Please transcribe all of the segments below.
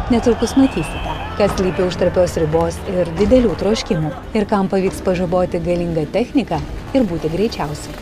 Netrukus matysite, kas slypi už trapios ribos ir didelių troškimų, ir kam pavyks pažaboti galingą techniką ir būti greičiausiu.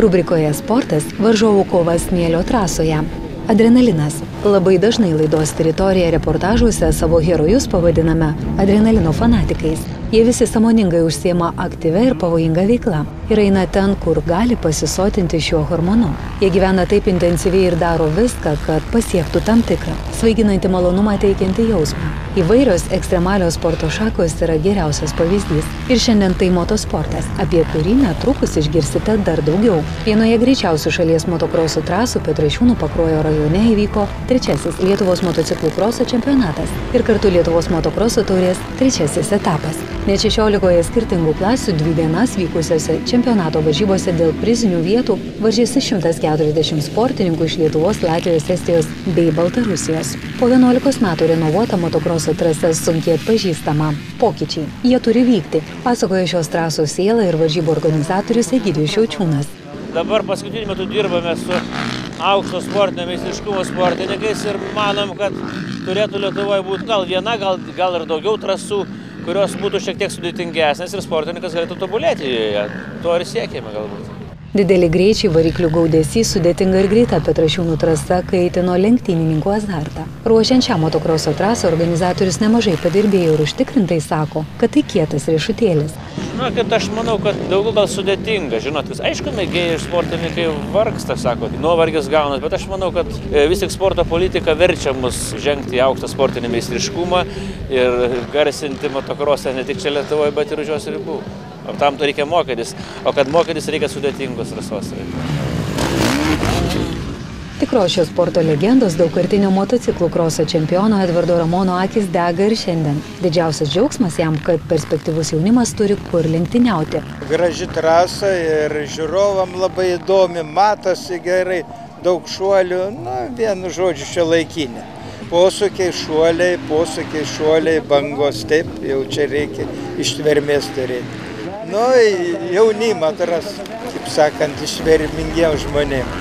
Rubrikoje Sportas varžovų kova smėlio trasoje. Adrenalinas. Labai dažnai laidos teritoriją reportažuose savo herojus pavadiname adrenalino fanatikais. Jie visi sąmoningai užsiema aktyvia ir pavojinga veikla ir eina ten, kur gali pasisotinti šiuo hormonu. Jie gyvena taip intensyviai ir daro viską, kad pasiektų tam tikrą svaiginantį malonumą teikiantį jausmą. Įvairios ekstremalios sporto šakos yra geriausias pavyzdys. Ir šiandien tai motosportas, apie kurį netrukus išgirsite dar daugiau. Vienoje greičiausių šalies motokroso trasų Petrašiūnų Pakruojo rajone įvyko 3. Lietuvos motociklų kroso čempionatas ir kartu Lietuvos motokroso taurės 3. etapas. Net 16 skirtingų klasių 2 dienas vykusiose čempionato varžybose dėl prizinių vietų varžėsi 140 sportininkų iš Lietuvos, Latvijos, Estijos bei Baltarusijos. Po 11 metų renovuota motokroso trasa sunkiai atpažįstama. Pokyčiai. Jie turi vykti, pasakoja šios trasos siela ir varžybų organizatorius Egidijus Šiaučiūnas. Dabar paskutiniu metu dirbame su aukšto sportinio meistriškumo sportininkais ir manom, kad turėtų Lietuvoje būti gal viena, gal ir daugiau trasų, kurios būtų šiek tiek sudėtingesnės ir sportininkas galėtų tobulėti joje. To ir siekėme galbūt. Dideli greičiai, variklių gaudesys, sudėtinga ir greita Petrašiūnų trasa kaitino lenktynininkų azartą. Ruošiant šią motokroso trasą organizatorius nemažai padirbėjo ir užtikrintai sako, kad tai kietas riešutėlis. Žinokit, aš manau, kad daugiau gal sudėtinga. Žinot, aišku, mėgėjai ir sportininkai vargsta, sako, nuovargis gaunas, bet aš manau, kad vis tik sporto politika verčia mus žengti į aukštą sportinį meistriškumą ir garsinti motokrosą ne tik čia Lietuvoje, bet ir už jos ribų. O tam to reikia mokytis, o kad mokytis reikia sudėtingos trasos. Tikros šios sporto legendos daugkartinio motociklų kroso čempiono Edvardo Ramono akis dega ir šiandien. Didžiausias džiaugsmas jam, kad perspektyvus jaunimas turi kur lenktyniauti. Graži trasa ir žiūrovam labai įdomi, matosi gerai, daug šuolių, vienu žodžiu šiuolaikinė. Posūkiai, šuoliai, bangos, taip, jau čia reikia ištvermės turėti. Jaunimą atras, kaip sakant, ištvermingiem žmonėm.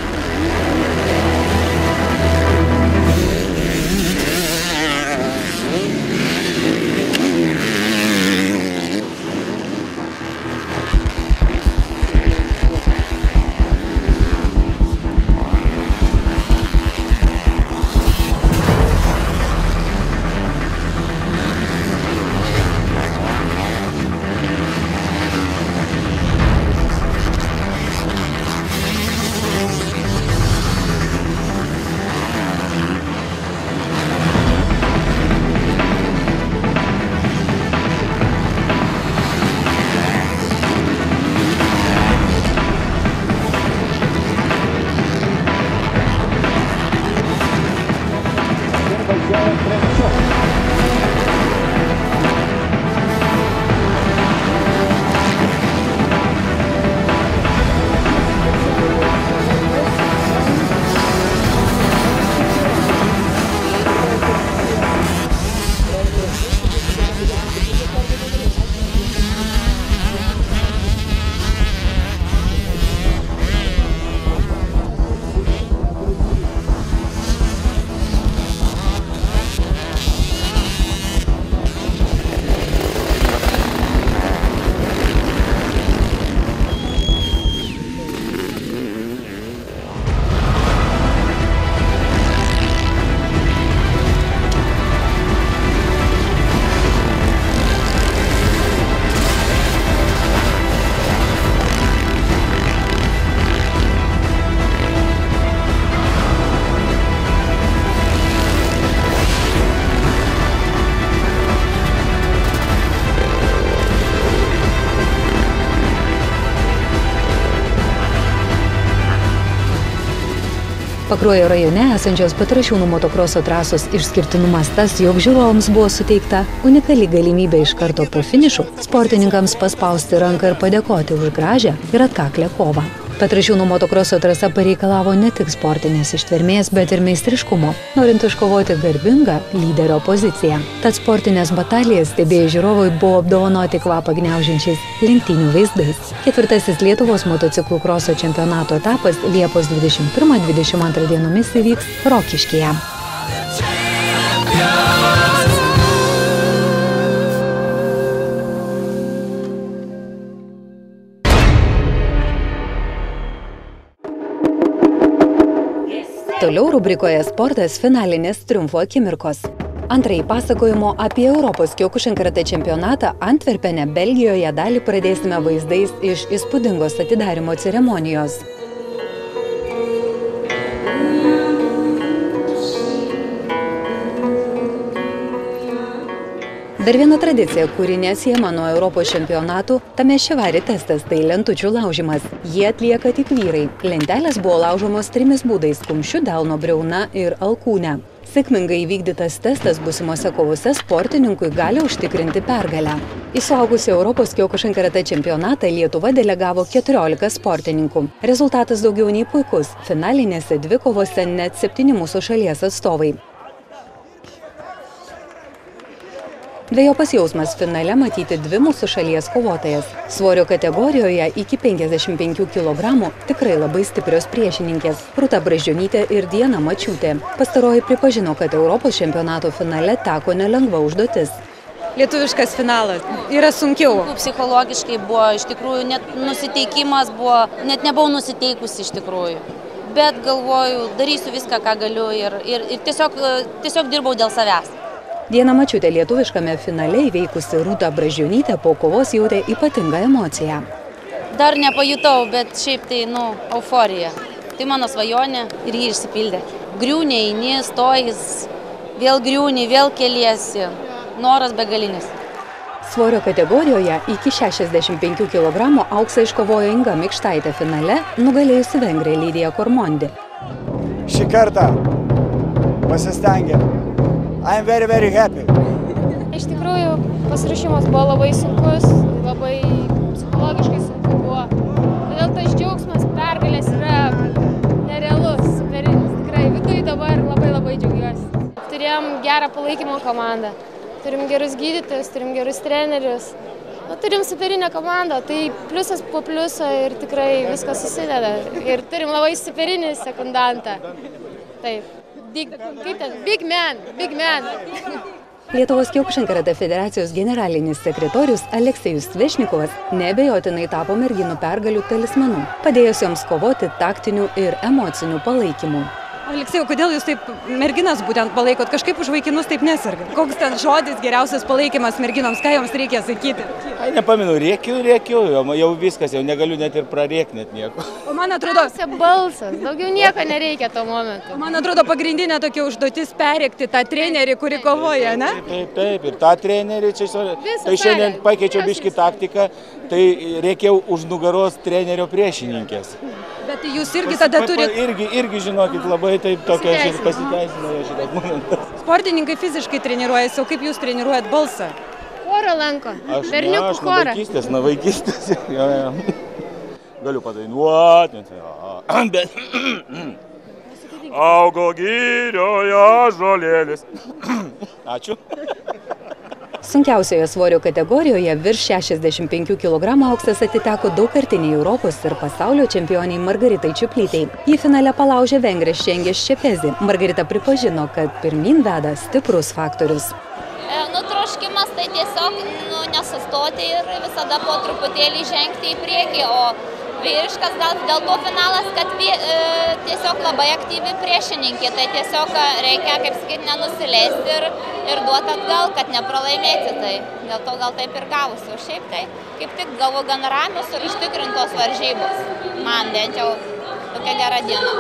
Pakruojo rajone esančios Petrašiūnų motokroso trasos išskirtinumas tas, jog žiūrovams buvo suteikta unikali galimybė iš karto po finišų sportininkams paspausti ranką ir padėkoti už gražią ir atkaklę kovą. Petrašiūnų motokroso trasa pareikalavo ne tik sportinės ištvermės, bet ir meistriškumo, norint iškovoti garbingą lyderio poziciją. Tad sportinės batalijas stebėjai žiūrovai buvo apdovanoti kvapą gniaužiančiais lenktynių vaizdais. Ketvirtasis Lietuvos motociklų kroso čempionato etapas Liepos 21-22 dienomis įvyks Rokiškyje. Toliau rubrikoje sportas finalinės triumfo akimirkos. Antrąjį pasakojimo apie Europos kiokušinkaratė čempionatą Antverpene, Belgijoje dalį pradėsime vaizdais iš įspūdingos atidarymo ceremonijos. Dar viena tradicija, kuri neatsiejama nuo Europos čempionatų, tame šivari testas, tai lentučių laužimas. Jie atlieka tik vyrai. Lentelės buvo laužomos 3 būdais – kumščiu, delno briauna ir alkūne. Sėkmingai įvykdytas testas būsimose kovose sportininkui gali užtikrinti pergalę. Į suaugusį Europos kiokušinkaratė čempionatą Lietuva delegavo 14 sportininkų. Rezultatas daugiau nei puikus. Finalinėse dvikovose net 7 mūsų šalies atstovai. Dvejopas jausmas finale matyti 2 mūsų šalies kovotojas. Svorio kategorijoje iki 55 kg tikrai labai stiprios priešininkės – Rūta Brazdžionytė ir Diana Mačiūtė. Pastaroji pripažino, kad Europos čempionato finale teko nelengva užduotis. Lietuviškas finalas yra sunkiau. Psichologiškai buvo, iš tikrųjų, net nusiteikimas buvo, net nebuvau nusiteikusi iš tikrųjų. Bet galvoju, darysiu viską, ką galiu ir tiesiog dirbau dėl savęs. Diana Mačiūtė lietuviškame finale įveikusi Rūtą Brazdžionytę po kovos jautė ypatingą emociją. Dar nepajutau, bet šiaip tai, euforija. Tai mano svajonė ir jį išsipildė. Griūni, eini, stojis, vėl griūni, vėl keliesi. Noras begalinis. Svorio kategorijoje iki 65 kg auksą iškovojo Inga Mikštaitė finale, nugalėjusi vengrė Lydija Kormondi. Šį kartą pasistengė. I'm very, very happy. Iš tikrųjų, pasiruošimas buvo labai sunkus, labai psichologiškai sunku buvo. Todėl tas džiaugsmas pergalės yra nerealus, superinis. Tikrai viduje dabar labai džiaugiuosi. Turėjom gerą palaikymo komandą, turim gerus gydytojus, turim gerus trenerius. Turim superinę komandą, tai pliusas po pliuso ir tikrai viskas susideda. Ir turim labai superinį sekundantą. Taip. Big man. Lietuvos kiokušinkaratė federacijos generalinis sekretorius Aleksejus Svešnikovas neabejotinai tapo merginų pergalių talismanu, padėjus joms kovoti taktiniu ir emociniu palaikymu. Aleksejau, kodėl jūs taip merginas būtent palaikot? Kažkaip už vaikinus taip neserga. Koks ten žodis geriausias palaikymas merginoms? Ką joms reikia sakyti? Nepamenu, rėkiu, jau viskas, jau negaliu net ir prarėkti net nieko. O man atrodo... balsas, daugiau nieko nereikia tuo momentu. Man atrodo, pagrindinė tokia užduotis perrėkti tą trenerį, kuri kovoja, ne? Taip, ir tą trenerį čia... Tai šiandien pakeičiau biškį taktiką, tai reikia už nugaros trenerio priešininkės. Bet jūs irgi tada turite... Irgi žinokit, labai taip tokia pasiteisino šitas momentas. Sportininkai fiziškai treniruojasi, o kaip jūs treniruojat balsą? Chorą lanko, berniukų chorą. Nuo vaikystės. Galiu padainuoti. Bet... Augo girioje žolėlis. Ačiū. Sunkiausioje svorio kategorijoje virš 65 kg auksas atiteko daugkartiniai Europos ir pasaulio čempioniai Margaritai Čiuplytei. Į finale palaužė vengrė Šengės Šepezi. Margarita pripažino, kad pirmyn veda stiprus faktorius. Troškimas tai tiesiog nesustoti ir visada po truputėlį žengti į priekį, o vyriškas gal dėl to finalas, kad tiesiog labai aktyvi priešininkė, tai tiesiog reikia, kaip sakyti, nenusileisti ir duoti atgal, kad nepralaimėti, tai dėl to gal taip ir gavosi, o šiaip tai kaip tik galvo gan ramios ir užtikrintos varžybos, man bent jau tokia gera diena.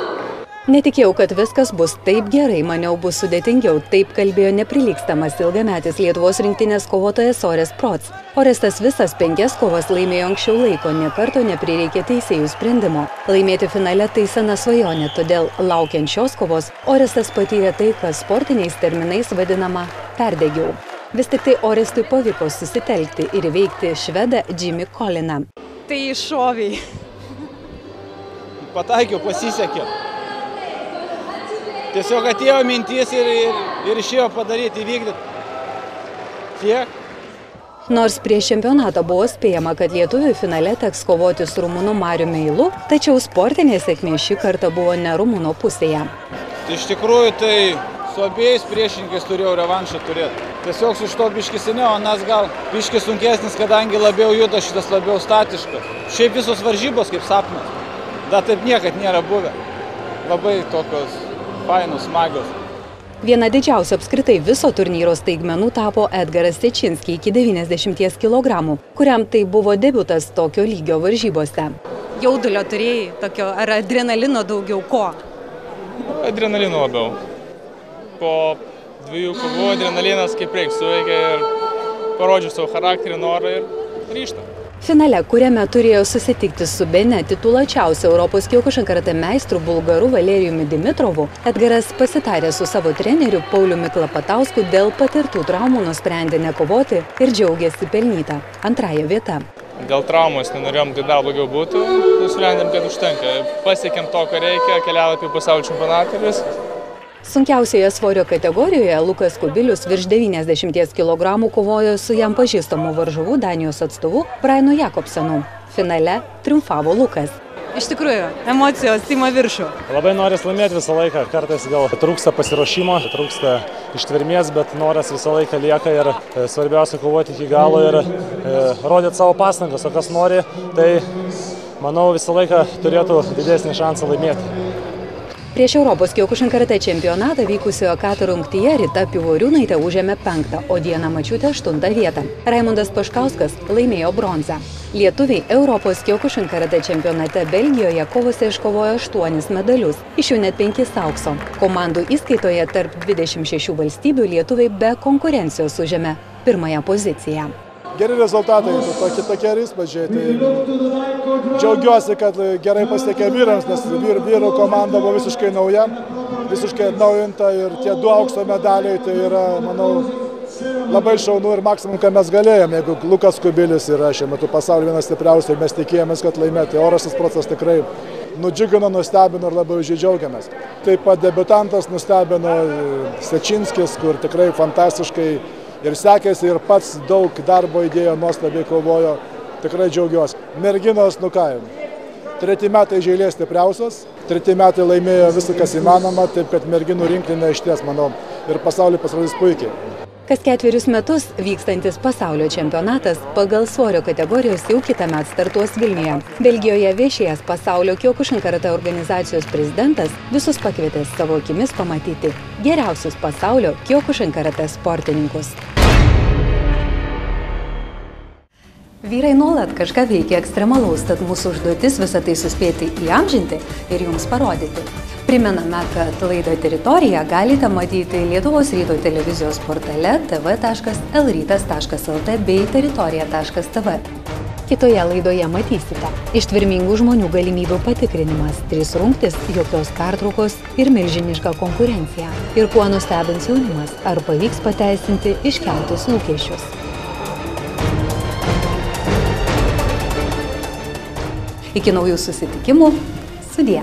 Netikėjau, kad viskas bus taip gerai, maniau bus sudėtingiau, taip kalbėjo neprilygstamas ilgametis Lietuvos rinktinės kovotojas Orestas Proc. Orestas visas 5 kovas laimėjo anksčiau laiko, nė karto neprireikė teisėjų sprendimo. Laimėti finale tai sena svajonė, todėl laukiant šios kovos, Orestas patyrė tai, kas sportiniais terminais vadinama perdegiau. Vis tik tai Orestui pavyko susitelkti ir įveikti švedą Jimmy Colliną. Tai šoviai. pataikiau, pasisekė. Tiesiog atėjo mintis ir išėjo padaryti, įvykdyti. Tiek. Nors prieš čempionatą buvo spėjama, kad lietuvių finale teks kovoti su rumūnu Mariumi Eilu, tačiau sportinė sėkmė šį kartą buvo ne rumūno pusėje. Iš tikrųjų, tai su abiejais priešininkais turėjau revanšą turėti. Tiesiog su šito biški seniau, nes gal biški sunkesnis, kadangi labiau juda, šitas labiau statiškas. Šiaip visos varžybos kaip sapnas. Dar taip niekad nėra buvę. Labai tokios fainos, smagios. Viena didžiausia apskritai viso turnyro staigmenų tapo Edgaras Sečinski iki 90 kg, kuriam tai buvo debiutas tokio lygio varžybose. Jaudulio turėjai, tokio, ar adrenalino daugiau, ko? Adrenalino labiau. Po 2 kovų adrenalinas kaip reik suveikia ir parodžiu savo charakterį, norą ir ryžtą. Finale, kuriame turėjo susitikti su bene tituluočiausiu Europos kiokušin karatė meistru bulgaru Valerijumi Dimitrovu, Edgaras pasitarė su savo treneriu Pauliumi Klapatausku dėl patirtų traumų nusprendė nekovoti ir džiaugėsi pelnytą antrąją vietą. Dėl traumos nenorėjom, kad dar blogiau būtų, nusprendėm, kad užtenka. Pasiekėm to, ko reikia, kelialapį į pasaulio čempionatą ir viskas. Sunkiausioje svorio kategorijoje Lukas Kubilius virš 90 kg kovojo su jam pažįstamu varžovu Danijos atstovu Brianu Jakobsenu. Finale triumfavo Lukas. Iš tikrųjų, emocijos ima viršų. Labai norės laimėti visą laiką. Kartais gal trūksta pasiruošimo, trūksta ištvermės, bet noras visą laiką lieka ir svarbiausia kovoti iki galo ir rodyti savo pastangas. O kas nori, tai manau visą laiką turėtų didesnį šansą laimėti. Prieš Europos kiokušin karatė čempionatą vykusioje kato rungtyje Rita Pivoriūnaitė užėmė 5, o Diana Mačiūtė 8 vietą. Raimundas Paškauskas laimėjo bronzą. Lietuviai Europos kiokušin karatė čempionate Belgijoje kovose iškovojo 8 medalius, iš jų net 5 aukso. Komandų įskaitoje tarp 26 valstybių lietuviai be konkurencijos užėmė 1 poziciją. Geri rezultatai, tokie ir įspūdžiai. Džiaugiuosi, kad gerai pasiekė vyrams, nes vyrų komanda buvo visiškai nauja, visiškai atnaujinta ir tie 2 aukso medaliai tai yra, manau, labai šaunu ir maksimum, ką mes galėjome. Jeigu Lukas Kubilius yra šiuo metu pasaulio vienas stipriausių ir mes tikėjomės, kad laimėti, Orasas procesas tikrai nudžiugino, nustebino ir labai už jį džiaugiamės. Taip pat debiutantas nustebino Sečinskis, kur tikrai fantastiškai ir sekėsi ir pats daug darbo įdėjo, nuostabiai kovojo, tikrai džiaugiuosi. Merginos, nu ką, 3 metai iš eilės stipriausios, 3 metai laimėjo visą, kas įmanoma, taip kad merginų rinktinė išties, manau, ir pasaulyje pasirodys puikiai. Kas 4 metus vykstantis pasaulio čempionatas pagal svorio kategorijos jau kitąmet startuos Vilniuje. Belgijoje viešėjęs pasaulio kiokušin karatė organizacijos prezidentas visus pakvietė savo akimis pamatyti geriausius pasaulio kiokušin karatė sportininkus. Vyrai nuolat kažką veikia ekstremalaus, tad mūsų užduotis visą tai suspėti įamžinti ir jums parodyti. Primename, kad laidą Teritorija galite matyti Lietuvos ryto televizijos portale tv.lrytas.lt bei teritorija.tv. Kitoje laidoje matysite ištvermingų žmonių galimybių patikrinimas, 3 rungtys, jokios pertraukos ir milžiniška konkurencija. Ir kuo nustebins jaunimas, ar pavyks pateisinti iškeltus lūkesčius. Iki naujų susitikimų. Sudie.